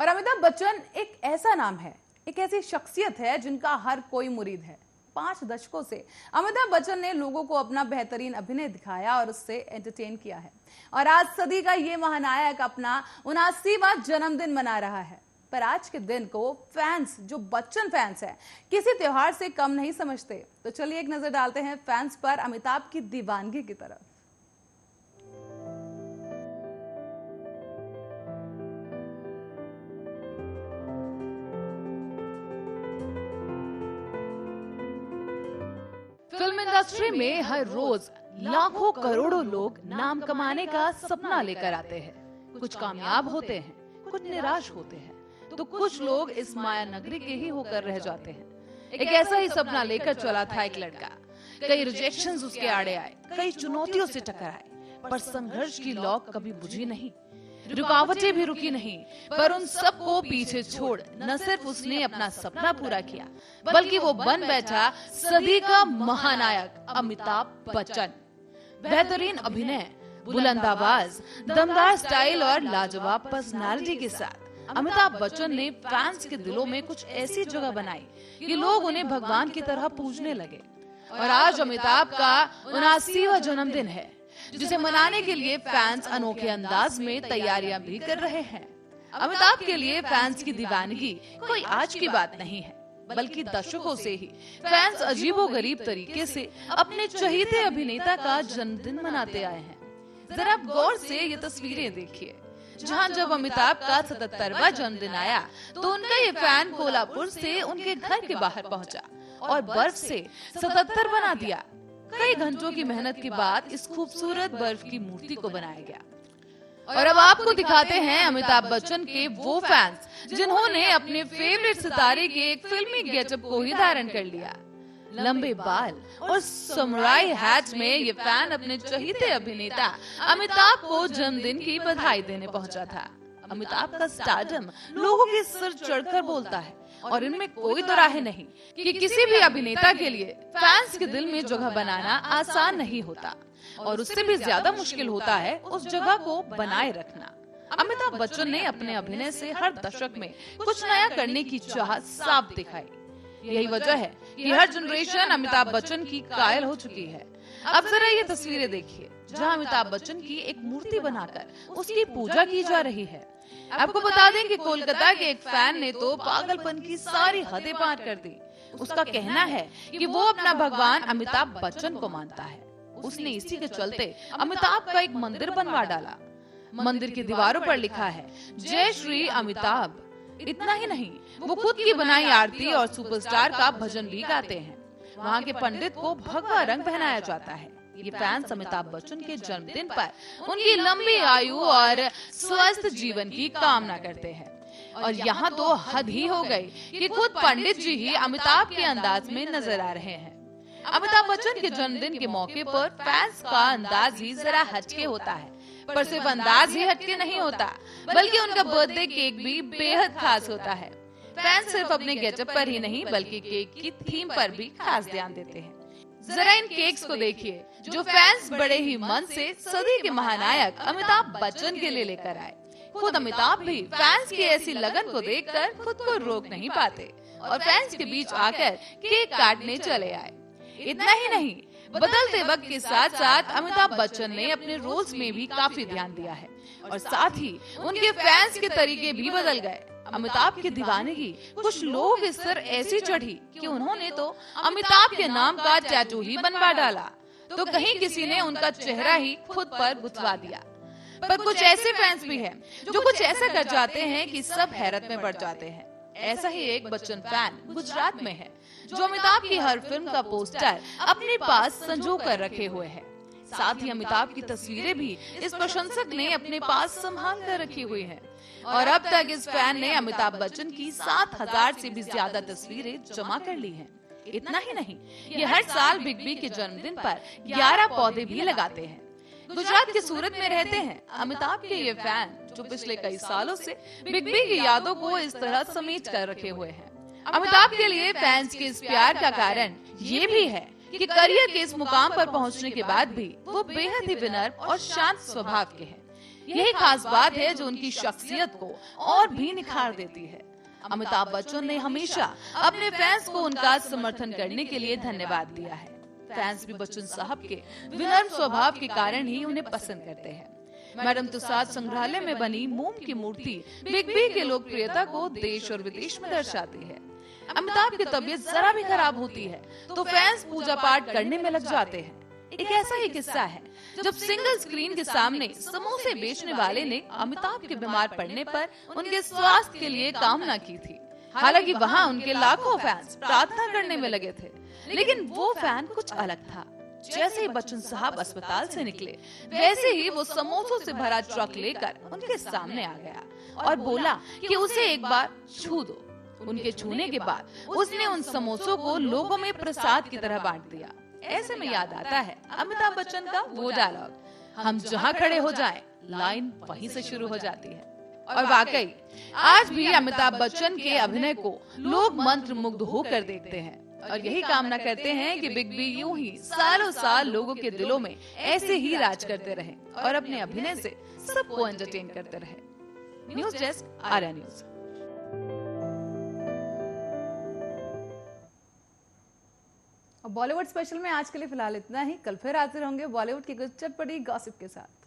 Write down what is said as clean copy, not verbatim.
और अमिताभ बच्चन एक ऐसा नाम है, एक ऐसी शख्सियत है जिनका हर कोई मुरीद है। 5 दशकों से अमिताभ बच्चन ने लोगों को अपना बेहतरीन अभिनय दिखाया और उससे एंटरटेन किया है। और आज सदी का ये महानायक अपना 79वां जन्मदिन मना रहा है। पर आज के दिन को फैंस, जो बच्चन फैंस हैं, किसी त्योहार से कम नहीं समझते। तो चलिए एक नजर डालते हैं फैंस पर अमिताभ की दीवानगी की तरफ। फिल्म इंडस्ट्री में हर रोज लाखों करोड़ों लोग नाम कमाने का सपना लेकर आते हैं। कुछ कामयाब होते हैं, कुछ निराश होते हैं, तो कुछ लोग इस माया नगरी के ही होकर रह जाते हैं। एक ऐसा ही सपना लेकर चला था एक लड़का। कई रिजेक्शंस उसके आड़े आए, कई चुनौतियों से टकराए, पर संघर्ष की लौ कभी बुझी नहीं, रुकावटें भी रुकी नहीं। पर उन सबको पीछे छोड़ न सिर्फ उसने अपना सपना पूरा किया, बल्कि वो बन बैठा सदी का महानायक अमिताभ बच्चन। बेहतरीन अभिनय, बुलंद आवाज, दमदार स्टाइल और लाजवाब पर्सनालिटी के साथ अमिताभ बच्चन ने फैंस के दिलों में कुछ ऐसी जगह बनाई कि लोग उन्हें भगवान की तरह पूजने लगे। और आज अमिताभ का 79वां जन्मदिन है, जिसे मनाने के लिए फैंस अनोखे अंदाज में तैयारियां भी कर रहे हैं। अमिताभ के लिए फैंस की दीवानगी कोई आज की बात नहीं है, बल्कि दशकों से ही फैंस अजीबोगरीब तरीके से अपने चहेते अभिनेता का जन्मदिन मनाते आए हैं। जरा आप गौर से ये तस्वीरें देखिए, जहां जब अमिताभ का 77वां जन्मदिन आया तो उनका ये फैन कोल्हापुर से उनके घर के बाहर पहुंचा और बर्फ से 77 बना दिया। कई घंटों की मेहनत के बाद इस खूबसूरत बर्फ की मूर्ति को बनाया गया। और अब आपको दिखाते हैं अमिताभ बच्चन के वो फैंस जिन्होंने अपने फेवरेट सितारे के एक फिल्मी गेटअप को ही धारण कर लिया। लंबे बाल और समुराई हैट में ये फैन अपने चहेते अभिनेता अमिताभ को जन्मदिन की बधाई देने पहुंचा था। अमिताभ का स्टारडम लोगों के सिर चढ़कर बोलता है और इनमें कोई दो राहे नहीं कि किसी भी अभिनेता के लिए फैंस के दिल में जगह बनाना आसान नहीं होता, और उससे भी ज्यादा मुश्किल होता है उस जगह को बनाए रखना। अमिताभ बच्चन ने अपने अभिनय से हर दशक में कुछ नया करने की चाह साफ दिखाई। यही वजह है कि हर जनरेशन अमिताभ बच्चन की कायल हो चुकी है। अब जरा ये तस्वीरें देखिए, जहां अमिताभ बच्चन की एक मूर्ति बनाकर उसकी पूजा की जा रही है। आपको बता दें कि कोलकाता के एक फैन ने तो पागलपन की सारी हदें पार कर दी। उसका कहना है कि वो अपना भगवान अमिताभ बच्चन को मानता है। उसने इसी के चलते अमिताभ का एक मंदिर बनवा डाला। मंदिर की दीवारों पर लिखा है जय श्री अमिताभ। इतना ही नहीं, वो खुद की बनाई आरती और सुपरस्टार का भजन भी गाते हैं। वहाँ के पंडित को भगवा रंग पहनाया जाता है। ये फैंस अमिताभ बच्चन के जन्मदिन पर उनकी लंबी आयु और स्वस्थ जीवन की कामना करते हैं। और यहाँ तो हद ही हो गई कि खुद पंडित जी ही अमिताभ के अंदाज में नजर आ रहे हैं। अमिताभ बच्चन के जन्मदिन के मौके पर फैंस का अंदाज ही जरा हटके होता है, पर सिर्फ अंदाज ही हटके नहीं होता, बल्कि उनका बर्थडे केक भी बेहद खास होता है। फैंस सिर्फ अपने गेटअप पर ही नहीं, बल्कि केक की थीम पर भी खास ध्यान देते हैं। जरा इन केक्स को देखिए, जो फैंस बड़े ही मन से सदी के महानायक अमिताभ बच्चन के लिए लेकर आए। खुद अमिताभ भी फैंस की ऐसी लगन को देखकर खुद को रोक नहीं पाते और फैंस के बीच आकर केक काटने चले आए। इतना ही नहीं, बदलते वक्त के साथ साथ अमिताभ बच्चन ने अपने रोल्स में भी काफी ध्यान दिया है, और साथ ही उनके फैंस के तरीके भी बदल गए। अमिताभ की दीवानगी कुछ लोगों के सिर ऐसी चढ़ी कि उन्होंने तो अमिताभ के नाम का टैटू ही बनवा डाला, तो कहीं किसी ने उनका चेहरा ही खुद पर गुथवा दिया। पर कुछ ऐसे फैंस भी हैं जो कुछ ऐसा कर जाते हैं कि सब हैरत में पड़ जाते हैं। ऐसा ही एक बच्चन फैन गुजरात में है, जो अमिताभ की हर फिल्म का पोस्टर अपने पास संजो कर रखे हुए है। साथ ही अमिताभ की तस्वीरें भी इस प्रशंसक ने अपने पास संभाल कर रखी हुई है। और अब तक इस फैन ने अमिताभ बच्चन की 7000 से भी ज्यादा तस्वीरें जमा कर ली हैं। इतना ही नहीं, ये हर साल बिग बी के जन्मदिन पर 11 पौधे भी लगाते हैं। गुजरात के सूरत में रहते हैं अमिताभ के ये फैन, जो पिछले कई सालों से बिग बी की यादों को इस तरह समेट कर रखे हुए हैं। अमिताभ के लिए फैंस के इस प्यार का कारण ये भी है कि करियर के इस मुकाम पर पहुंचने के बाद भी वो बेहद ही विनम्र और शांत स्वभाव के हैं। यही खास बात है जो उनकी शख्सियत को और भी निखार देती है। अमिताभ बच्चन ने हमेशा अपने फैंस को उनका समर्थन करने के लिए धन्यवाद दिया है। फैंस भी बच्चन साहब के विनम्र स्वभाव के कारण ही उन्हें पसंद करते हैं। मैडम तुसाद संग्रहालय में बनी मोम की मूर्ति बिग बी की लोकप्रियता को देश और विदेश में दर्शाती है। अमिताभ की तबीयत जरा भी खराब होती है तो फैंस पूजा पाठ करने में लग जाते हैं। एक ऐसा ही किस्सा है जब सिंगल स्क्रीन के सामने समोसे बेचने वाले ने अमिताभ के बीमार पड़ने पर उनके स्वास्थ्य के लिए कामना की थी। हालांकि वहां उनके लाखों फैंस प्रार्थना करने में लगे थे, लेकिन वो फैन कुछ अलग था। जैसे ही बच्चन साहब अस्पताल से निकले, वैसे ही वो समोसों से भरा ट्रक लेकर उनके सामने आ गया और बोला कि उसे एक बार छू दो। उनके छूने के बाद उसने उन समोसों को लोगों में प्रसाद की तरह बांट दिया। ऐसे में याद आता है अमिताभ बच्चन का वो डायलॉग, हम जहाँ खड़े हो जाएं, लाइन वहीं से शुरू हो जाती है। और वाकई आज भी अमिताभ बच्चन के अभिनय को लोग मंत्र मुग्ध होकर देखते हैं और यही कामना करते हैं कि बिग बी यूं ही सालों साल लोगों के दिलों में ऐसे ही राज करते रहें और अपने अभिनय से सबको एंटरटेन करते रहें। News desk, Arya news. Bollywood special में आज के लिए फिलहाल इतना ही। कल फिर हाजिर होंगे बॉलीवुड की कुछ चटपटी गॉसिप के साथ।